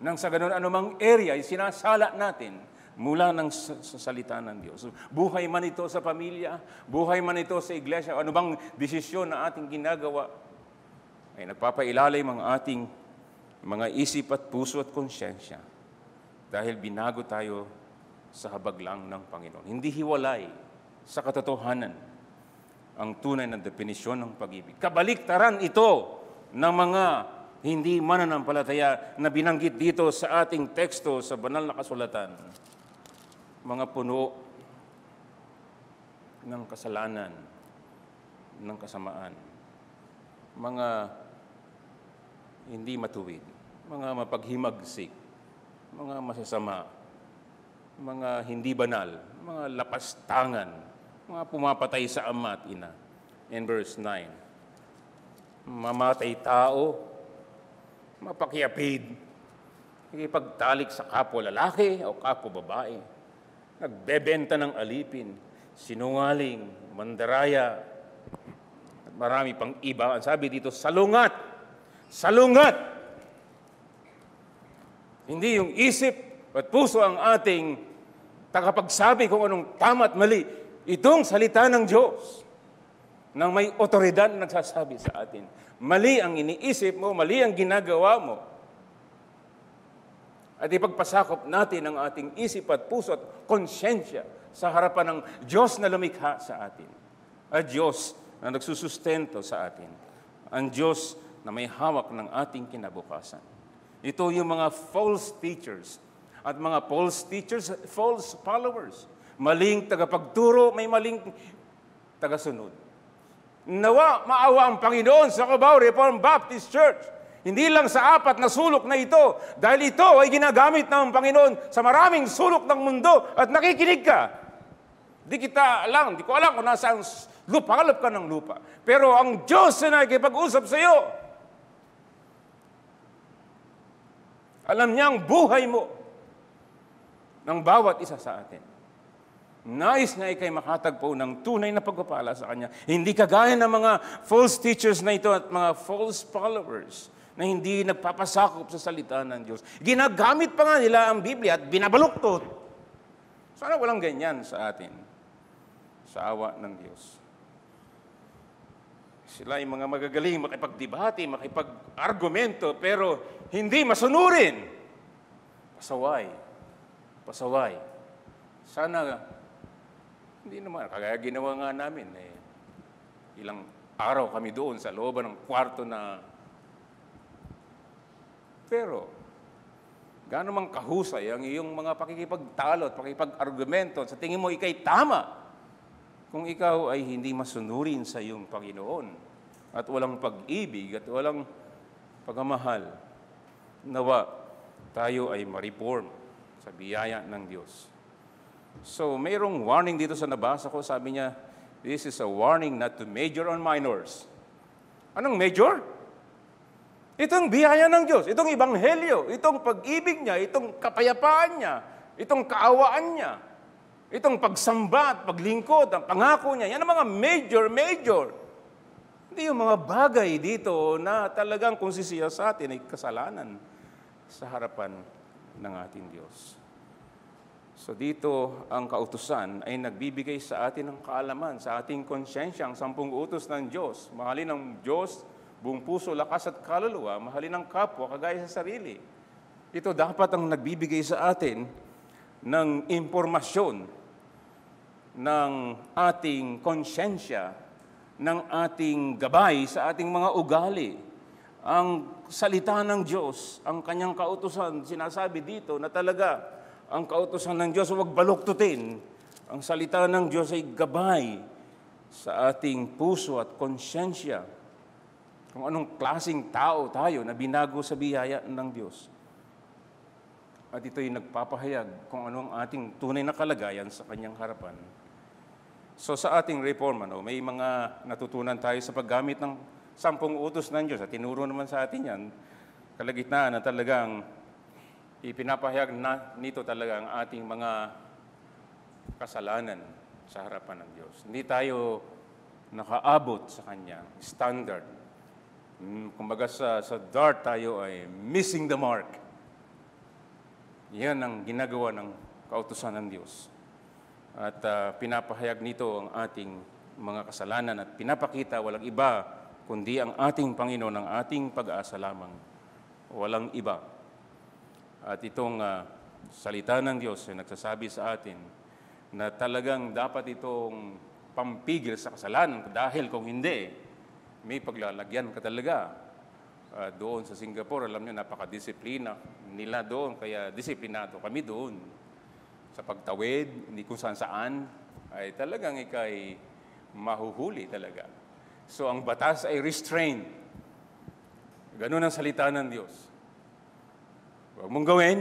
S1: Nang sa ganun anumang area ay sinasala natin mula sa salita ng Diyos. Buhay man ito sa pamilya, buhay man ito sa iglesia, anumang desisyon na ating ginagawa, ay nagpapailalim ang ating mga isip at puso at konsyensya dahil binago tayo sa habag lang ng Panginoon. Hindi hiwalay sa katotohanan ang tunay na definisyon ng pag-ibig. Kabaliktaran ito ng mga hindi mananampalataya na binanggit dito sa ating teksto sa banal na kasulatan. Mga puno ng kasalanan, ng kasamaan, mga hindi matuwid, mga mapaghimagsik, mga masasama, mga hindi banal, mga lapastangan, mga pumapatay sa ama at ina. In verse 9, mamatay tao, mapakiapid, nakipagtalik sa kapwa lalaki o kapwa babae, nagbebenta ng alipin, sinungaling, mandaraya, at marami pang iba. Ang sabi dito, salungat. Salungat! Hindi yung isip at puso ang ating tagapagsabi kung anong tama at mali. Itong salita ng Diyos. ng may otoridad na nagsasabi sa atin, mali ang iniisip mo, mali ang ginagawa mo. At ipagpasakop natin ang ating isip at puso at konsyensya sa harapan ng Diyos na lumikha sa atin. At Diyos na nagsusustento sa atin. Ang Diyos na may hawak ng ating kinabukasan. Ito yung mga false teachers. At mga false teachers, false followers. Maling tagapagturo, may maling tagasunod. Nawa, maawa ang Panginoon sa Cubao Reformed Baptist Church. Hindi lang sa 4 na sulok na ito, dahil ito ay ginagamit ng Panginoon sa maraming sulok ng mundo at nakikinig ka. Di ko alam kung nasaan lupa, halap ka ng lupa. Pero ang Diyos na nakikipag-usap sa iyo, alam niya ang buhay mo ng bawat isa sa atin. Nais na ikay makatagpo ng tunay na pagpapala sa Kanya. Hindi kagaya ng mga false teachers na ito at mga false followers na hindi nagpapasakop sa salita ng Diyos. Ginagamit pa nga nila ang Biblia at binabaluktot. Sana walang ganyan sa atin, sa awa ng Diyos. Sila ay mga magagaling makipagdebate, makipag-argumento, pero hindi masunurin. Pasaway. Pasaway. Sana, hindi naman, kagaya ginawa nga namin, ilang araw kami doon sa looban ng kwarto na. Pero, gaano mang kahusay ang iyong mga pakikipagtalo at pakikipag-argumento, sa tingin mo ikay tama kung ikaw ay hindi masunurin sa iyong Panginoon at walang pag-ibig at walang pagmamahal. Nawa, tayo ay ma-reform sa biyaya ng Diyos. So, mayroong warning dito sa nabasa ko. Sabi niya, this is a warning not to major on minors. Anong major? Itong biyaya ng Diyos, itong ebanghelyo, itong pag-ibig niya, itong kapayapaan niya, itong kaawaan niya, itong pagsamba at paglingkod, ang pangako niya, yan ang mga major. Hindi yung mga bagay dito na talagang kung sisiya sa atin ay kasalanan sa harapan ng ating Diyos. So dito, ang kautusan ay nagbibigay sa atin ng kaalaman, sa ating konsyensya, ang 10 utos ng Diyos. Mahalin ng Diyos, buong puso, lakas at kaluluwa, mahalin ang kapwa, kagaya sa sarili. Ito dapat ang nagbibigay sa atin ng impormasyon, ng ating konsyensya, ng ating gabay sa ating mga ugali. Ang salita ng Diyos, ang kanyang kautusan, sinasabi dito na talaga ang kautusan ng Diyos, huwag baluktutin. Ang salita ng Diyos ay gabay sa ating puso at konsyensya. Kung anong klaseng tao tayo na binago sa biyaya ng Diyos. At ito'y nagpapahayag kung anong ating tunay na kalagayan sa Kanyang harapan. So sa ating reform, may mga natutunan tayo sa paggamit ng 10 utos ng Diyos. At tinuro naman sa atin yan, kalagitnaan na talagang ipinapahayag na nito talaga ang ating mga kasalanan sa harapan ng Diyos. Hindi tayo nakaabot sa Kanya, standard. Kumbaga sa DART tayo ay missing the mark. Yan ang ginagawa ng kautusan ng Diyos. At pinapahayag nito ang ating mga kasalanan at pinapakita walang iba kundi ang ating Panginoon, ang ating pag-asa lamang. Walang iba. At itong salita ng Diyos ay nagsasabi sa atin na talagang dapat itong pampigil sa kasalanan dahil kung hindi, may paglalagyan ka talaga. Doon sa Singapore, alam niyo, napakadisiplina nila doon, kaya disiplinado kami doon. Sa pagtawid, hindi kung saan, ay talagang ikay mahuhuli talaga. So ang batas ay restrained. Ganun ang salita ng Diyos. Huwag mong gawin.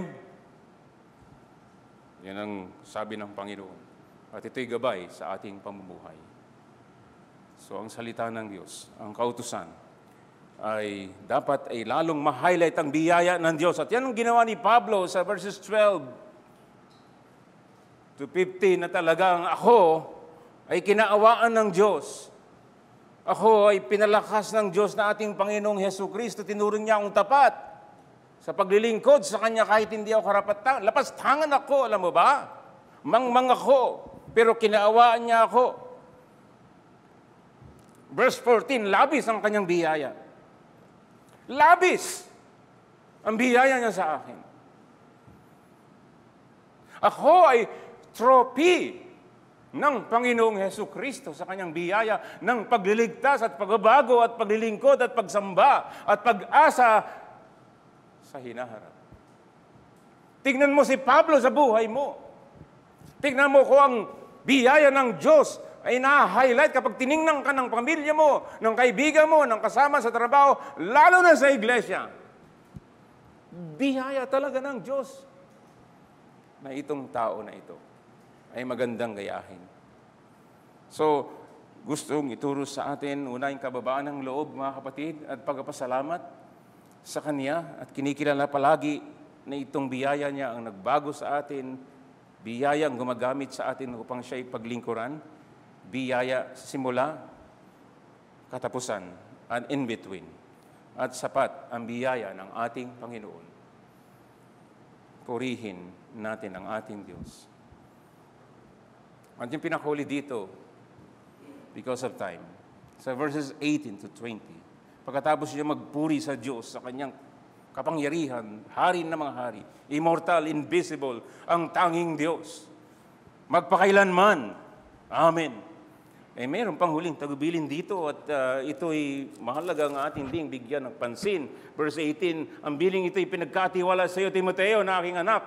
S1: Yan ang sabi ng Panginoon. At ito'y gabay sa ating pamumuhay. So, ang salita ng Diyos, ang kautusan, ay dapat ay lalong ma-highlight ang biyaya ng Diyos. At yan ang ginawa ni Pablo sa verses 12 to 15 na talagang ako ay kinaawaan ng Diyos. Ako ay pinalakas ng Diyos na ating Panginoong Hesukristo. Tinuring niya akong tapat sa paglilingkod sa Kanya kahit hindi ako karapat-tangan. Lapas-tangan ako, alam mo ba? Mangmang ako, pero kinaawaan niya ako. Verse 14, labis ang kanyang biyaya. Labis ang biyaya niya sa akin. Ako ay trophy ng Panginoong Hesukristo sa kanyang biyaya ng pagliligtas at pagbabago at paglilingkod at pagsamba at pag-asa sa hinaharap. Tignan mo si Pablo sa buhay mo. Tignan mo kung ang biyaya ng Diyos ay na-highlight kapag tiningnan ka ng pamilya mo, ng kaibigan mo, ng kasama sa trabaho, lalo na sa iglesia. Biyaya talaga ng Diyos na itong tao na ito ay magandang gayahin. So, gustong ituro sa atin, una yung kababaan ng loob, mga kapatid, at pagpapasalamat sa Kanya at kinikilala palagi na itong biyaya niya ang nagbago sa atin, biyaya ang gumagamit sa atin upang siya'y paglingkuran, biyaya sa simula, katapusan, and in between. At sapat ang biyaya ng ating Panginoon. Purihin natin ang ating Diyos. At yung pinakahuli dito, because of time, sa verses 18 to 20, pagkatapos niya magpuri sa Diyos, sa kanyang kapangyarihan, hari ng mga hari, immortal, invisible, ang tanging Diyos, magpakailanman. Amen. Mayroon pang huling tagubilin dito at ito'y mahalaga ang ating ding bigyan ng pansin. Verse 18, ang biling ito'y pinagkatiwala sa iyo, Timoteo, na aking anak.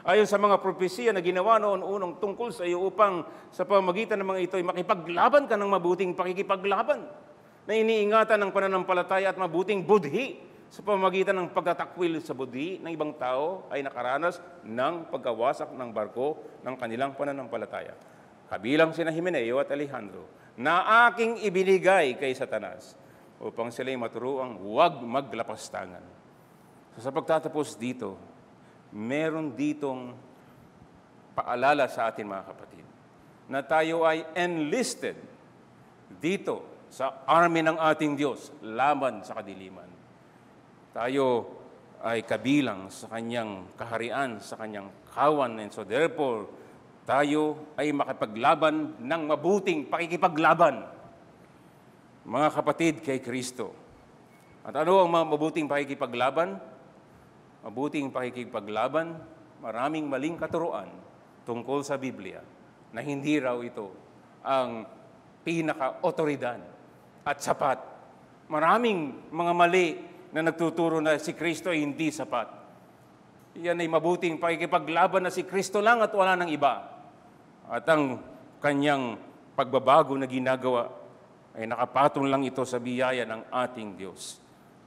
S1: Ayon sa mga propesiya na ginawa noon unong tungkol sa iyo upang sa pamamagitan ng mga ito'y makipaglaban ka ng mabuting pakikipaglaban na iniingatan ng pananampalataya at mabuting budhi sa pamamagitan ng pagtatakwil sa budhi ng ibang tao ay nakaranas ng pagkawasak ng barko ng kanilang pananampalataya. Kabilang sina Himeneo at Alejandro na aking ibinigay kay Satanas upang sila'y maturuang huwag maglapastangan. So, sa pagtatapos dito, meron ditong paalala sa atin, mga kapatid, na tayo ay enlisted dito sa army ng ating Diyos laban sa kadiliman. Tayo ay kabilang sa kanyang kaharian, sa kanyang kawan, and so therefore, tayo ay makipaglaban ng mabuting pakikipaglaban, mga kapatid, kay Kristo. At ano ang mabuting pakikipaglaban? Mabuting pakikipaglaban, maraming maling katuruan tungkol sa Biblia na hindi raw ito ang pinaka-otoridad at sapat. Maraming mga mali na nagtuturo na si Kristo ay hindi sapat. Yan ay mabuting pakikipaglaban na si Kristo lang at wala nang iba. At ang kanyang pagbabago na ginagawa ay nakapatong lang ito sa biyaya ng ating Diyos.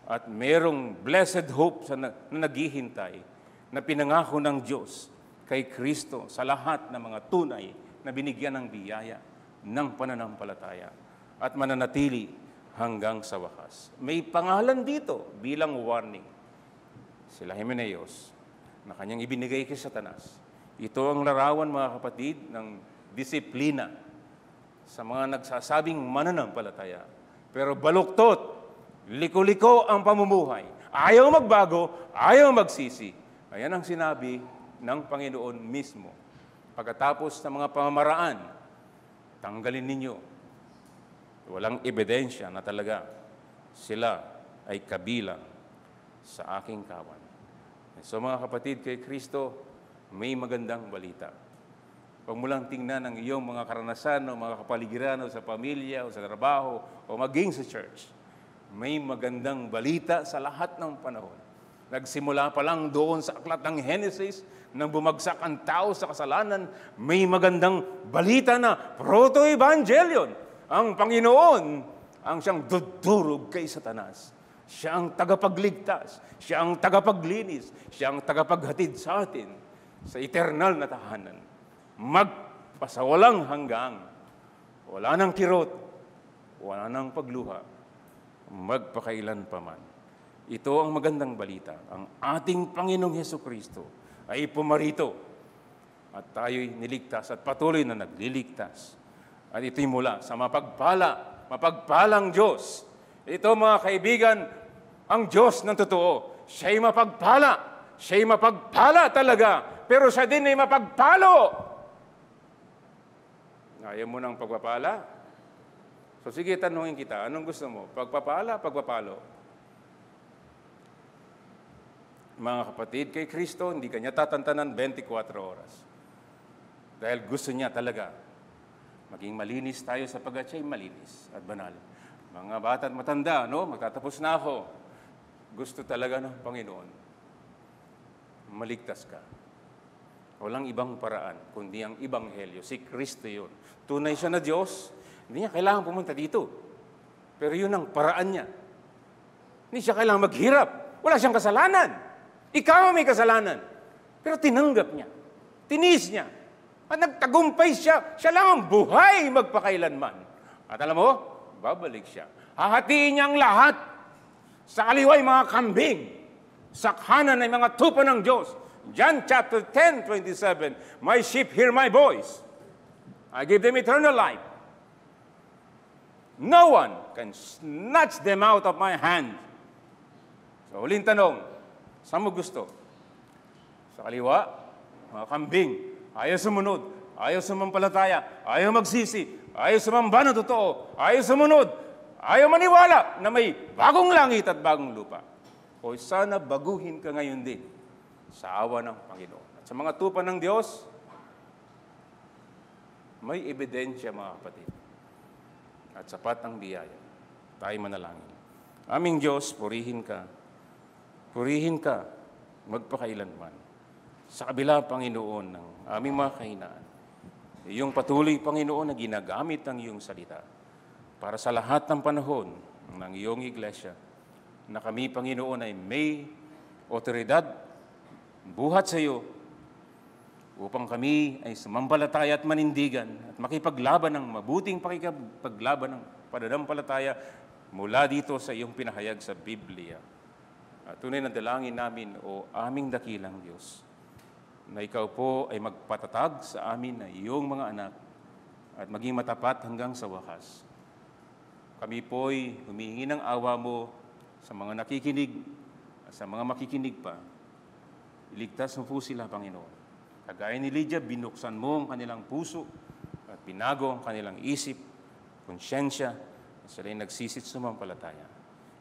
S1: At merong blessed hope na naghihintay na pinangako ng Diyos kay Kristo sa lahat ng mga tunay na binigyan ng biyaya ng pananampalataya at mananatili hanggang sa wakas. May pangalan dito bilang warning. Sila Himeneos na kanyang ibinigay kay Satanas. Ito ang larawan, mga kapatid, ng disiplina sa mga nagsasabing mananampalataya. Pero baluktot, liko-liko ang pamumuhay. Ayaw magbago, ayaw magsisi. Ayan ang sinabi ng Panginoon mismo. Pagkatapos ng mga pamamaraan, tanggalin ninyo. Walang ebidensya na talaga sila ay kabilang sa aking kawan. So mga kapatid, kay Kristo, may magandang balita. Huwag mo lang tingnan ang iyong mga karanasan o mga kapaligiran o sa pamilya o sa trabaho o maging sa church. May magandang balita sa lahat ng panahon. Nagsimula pa lang doon sa aklat ng Genesis, nang bumagsak ang tao sa kasalanan, may magandang balita na proto-evangelion. Ang Panginoon ang siyang dudurog kay Satanas. Siya ang tagapagligtas, siya ang tagapaglinis, siya ang tagapaghatid sa atin sa eternal na tahanan. Magpasawalang hanggang, wala nang kirot, wala nang pagluha, magpakailan pa man. Ito ang magandang balita. Ang ating Panginoong Hesukristo ay pumarito at tayo'y niligtas at patuloy na nagliligtas. At ito'y mula sa mapagpalang Diyos. Ito, mga kaibigan, ang Diyos ng totoo. Siya'y mapagpala. Siya'y mapagpala talaga. Pero siya din ay mapagpalo. Ayaw mo ng pagpapala? So So sige, tanungin kita, anong gusto mo? Pagpapala, pagpapalo? Mga kapatid, kay Kristo, hindi kanya tatantanan 24 oras. Dahil gusto niya talaga maging malinis tayo sapagkat siya'y malinis at banal. Mga bata at matanda, no? Magtatapos na ako. Gusto talaga ng Panginoon, maligtas ka. Walang ibang paraan, kundi ang Ebanghelyo. Si Kristo yun. Tunay siya na Diyos, hindi niya kailangan pumunta dito. Pero yun ang paraan niya. Hindi siya kailangan maghirap. Wala siyang kasalanan. Ikaw ang may kasalanan. Pero tinanggap niya. Tinis niya. At nagtagumpay siya. Siya lang ang buhay magpakailanman. At alam mo, babalik siya. Hahatiin niya ang lahat. Sa kaliwa ay mga kambing. Sa kanan ay mga tupa ng Diyos. John chapter 10:27, my sheep hear my voice. I give them eternal life. No one can snatch them out of my hand. So, huling tanong, saan mo gusto? Sa kaliwa, mga kambing, ayaw sumunod, ayaw sumampalataya, ayaw magsisi, ayaw sumamba ng totoo, ayaw sumunod, ayaw maniwala na may bagong langit at bagong lupa. O sana baguhin ka ngayon din sa awa ng Panginoon. At sa mga tupa ng Diyos, may ebidensya, mga kapatid. At sapat ang biyaya. Tayo manalangin. Aming Diyos, purihin ka. Purihin ka magpakailanman. Sa kabila, Panginoon, ng aming mga kahinaan. Iyong patuloy, Panginoon, na ginagamit ang iyong salita para sa lahat ng panahon ng iyong iglesia na kami, Panginoon, ay may otoridad buhat sa iyo upang kami ay sumampalataya at manindigan at makipaglaban ng mabuting pakikipaglaban ng pananampalataya mula dito sa iyong pinahayag sa Biblia. At tunay na dalangin namin, o aming dakilang Diyos, na ikaw po ay magpatatag sa amin na iyong mga anak at maging matapat hanggang sa wakas. Kami po'y humingi ng awa mo sa mga nakikinig at sa mga makikinig pa. Iligtas mo po sila, Panginoon. Kagaya ni Lydia, binuksan mo ang kanilang puso at binago ang kanilang isip, konsyensya, at sila'y nagsisit sumampalataya.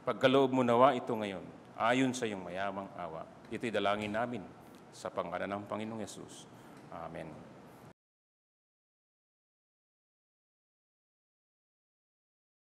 S1: Pagkaloob mo nawa ito ngayon, ayon sa iyong mayamang awa. Ito'y dalangin namin sa pangalan ng Panginoong Yesus. Amen.